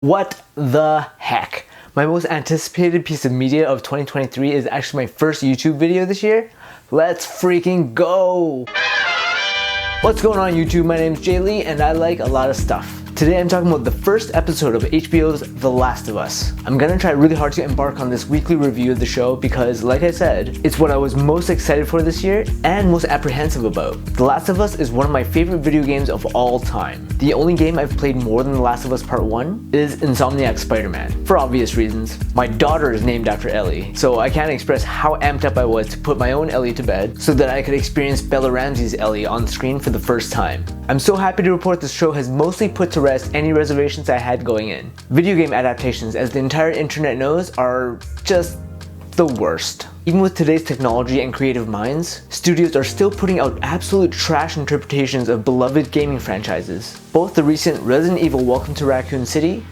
What the heck? My most anticipated piece of media of 2023 is actually my first YouTube video this year. Let's freaking go! What's going on YouTube? My name's Jay Lee and I like a lot of stuff. Today I'm talking about the first episode of HBO's The Last of Us. I'm gonna try really hard to embark on this weekly review of the show because, like I said, it's what I was most excited for this year and most apprehensive about. The Last of Us is one of my favorite video games of all time. The only game I've played more than The Last of Us Part 1 is Insomniac's Spider-Man, for obvious reasons. My daughter is named after Ellie, so I can't express how amped up I was to put my own Ellie to bed so that I could experience Bella Ramsey's Ellie on screen for the first time. I'm so happy to report this show has mostly put to rest any reservations I had going in. Video game adaptations, as the entire internet knows, are just the worst. Even with today's technology and creative minds, studios are still putting out absolute trash interpretations of beloved gaming franchises. Both the recent Resident Evil Welcome to Raccoon City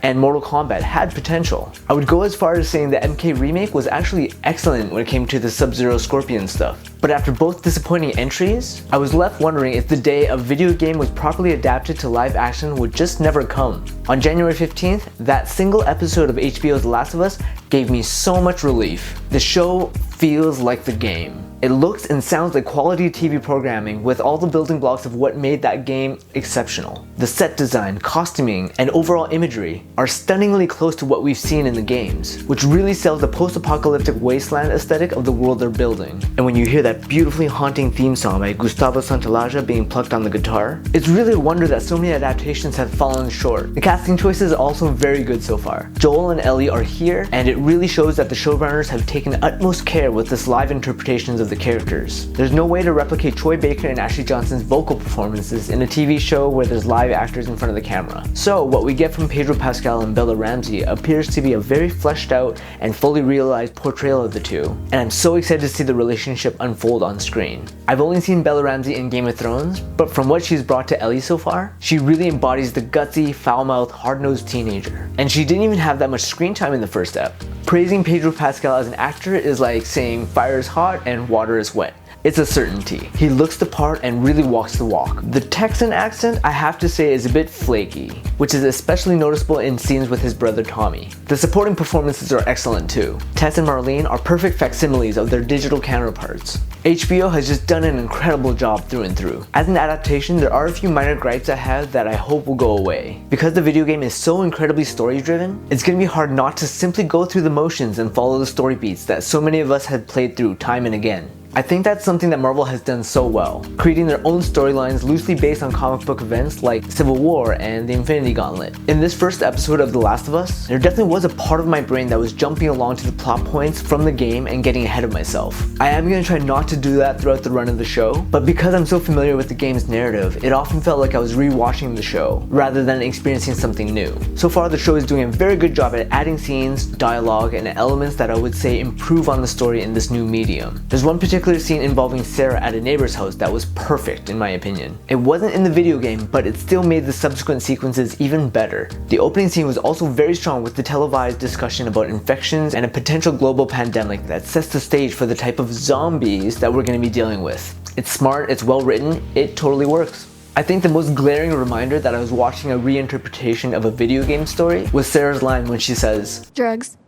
and Mortal Kombat had potential. I would go as far as saying the MK remake was actually excellent when it came to the Sub-Zero Scorpion stuff. But after both disappointing entries, I was left wondering if the day a video game was properly adapted to live action would just never come. On January 15th, that single episode of HBO's The Last of Us gave me so much relief. The show feels like the game. It looks and sounds like quality TV programming with all the building blocks of what made that game exceptional. The set design, costuming, and overall imagery are stunningly close to what we've seen in the games, which really sells the post-apocalyptic wasteland aesthetic of the world they're building. And when you hear that beautifully haunting theme song by Gustavo Santaolalla being plucked on the guitar, it's really a wonder that so many adaptations have fallen short. The casting choices are also very good so far. Joel and Ellie are here, and it really shows that the showrunners have taken utmost care with this live interpretations of the characters. There's no way to replicate Troy Baker and Ashley Johnson's vocal performances in a TV show where there's live actors in front of the camera. So what we get from Pedro Pascal and Bella Ramsey appears to be a very fleshed out and fully realized portrayal of the two, and I'm so excited to see the relationship unfold on screen. I've only seen Bella Ramsey in Game of Thrones, but from what she's brought to Ellie so far, she really embodies the gutsy, foul-mouthed, hard-nosed teenager. And she didn't even have that much screen time in the first ep. Praising Pedro Pascal as an actor is like saying fire is hot and water is wet. It's a certainty. He looks the part and really walks the walk. The Texan accent, I have to say, is a bit flaky, which is especially noticeable in scenes with his brother Tommy. The supporting performances are excellent too. Tess and Marlene are perfect facsimiles of their digital counterparts. HBO has just done an incredible job through and through. As an adaptation, there are a few minor gripes I have that I hope will go away. Because the video game is so incredibly story driven, it's gonna be hard not to simply go through the motions and follow the story beats that so many of us have played through time and again. I think that's something that Marvel has done so well, creating their own storylines loosely based on comic book events like Civil War and the Infinity Gauntlet. In this first episode of The Last of Us, there definitely was a part of my brain that was jumping along to the plot points from the game and getting ahead of myself. I am going to try not to do that throughout the run of the show, but because I'm so familiar with the game's narrative, it often felt like I was rewatching the show rather than experiencing something new. So far, the show is doing a very good job at adding scenes, dialogue, and elements that I would say improve on the story in this new medium. There's one particular scene involving Sarah at a neighbor's house that was perfect in my opinion. It wasn't in the video game, but it still made the subsequent sequences even better. The opening scene was also very strong with the televised discussion about infections and a potential global pandemic that sets the stage for the type of zombies that we're going to be dealing with. It's smart, it's well written, it totally works. I think the most glaring reminder that I was watching a reinterpretation of a video game story was Sarah's line when she says, "Drugs.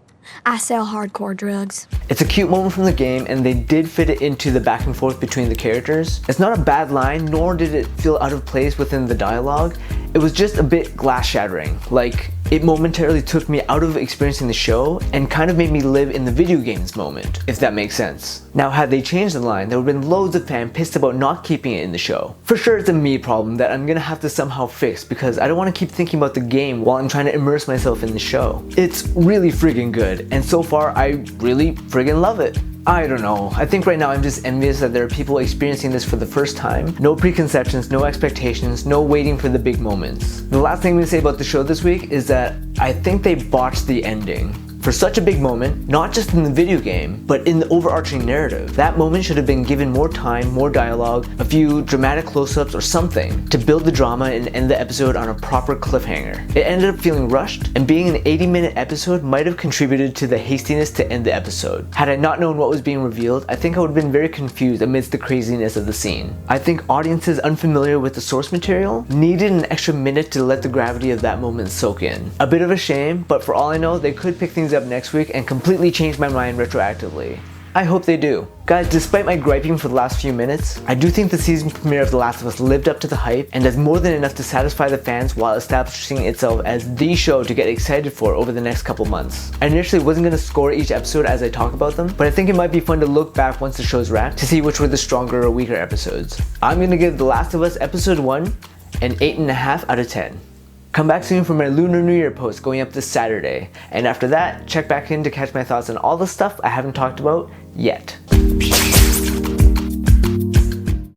I sell hardcore drugs." It's a cute moment from the game and they did fit it into the back and forth between the characters. It's not a bad line, nor did it feel out of place within the dialogue. It was just a bit glass shattering. Like, it momentarily took me out of experiencing the show and kind of made me live in the video games moment, if that makes sense. Now, had they changed the line, there would have been loads of fans pissed about not keeping it in the show. For sure, it's a me problem that I'm gonna have to somehow fix because I don't want to keep thinking about the game while I'm trying to immerse myself in the show. It's really friggin' good, and so far, I really friggin' love it. I don't know. I think right now I'm just envious that there are people experiencing this for the first time. No preconceptions, no expectations, no waiting for the big moments. The last thing I'm going to say about the show this week is that I think they botched the ending. For such a big moment, not just in the video game, but in the overarching narrative, that moment should have been given more time, more dialogue, a few dramatic close-ups or something to build the drama and end the episode on a proper cliffhanger. It ended up feeling rushed, and being an 80-minute episode might have contributed to the hastiness to end the episode. Had I not known what was being revealed, I think I would have been very confused amidst the craziness of the scene. I think audiences unfamiliar with the source material needed an extra minute to let the gravity of that moment soak in. A bit of a shame, but for all I know, they could pick things up next week and completely change my mind retroactively. I hope they do. Guys, despite my griping for the last few minutes, I do think the season premiere of The Last of Us lived up to the hype and does more than enough to satisfy the fans while establishing itself as the show to get excited for over the next couple months. I initially wasn't going to score each episode as I talk about them, but I think it might be fun to look back once the show's wrapped to see which were the stronger or weaker episodes. I'm going to give The Last of Us Episode 1 an 8.5 out of 10. Come back soon for my Lunar New Year post going up this Saturday, and after that, check back in to catch my thoughts on all the stuff I haven't talked about yet.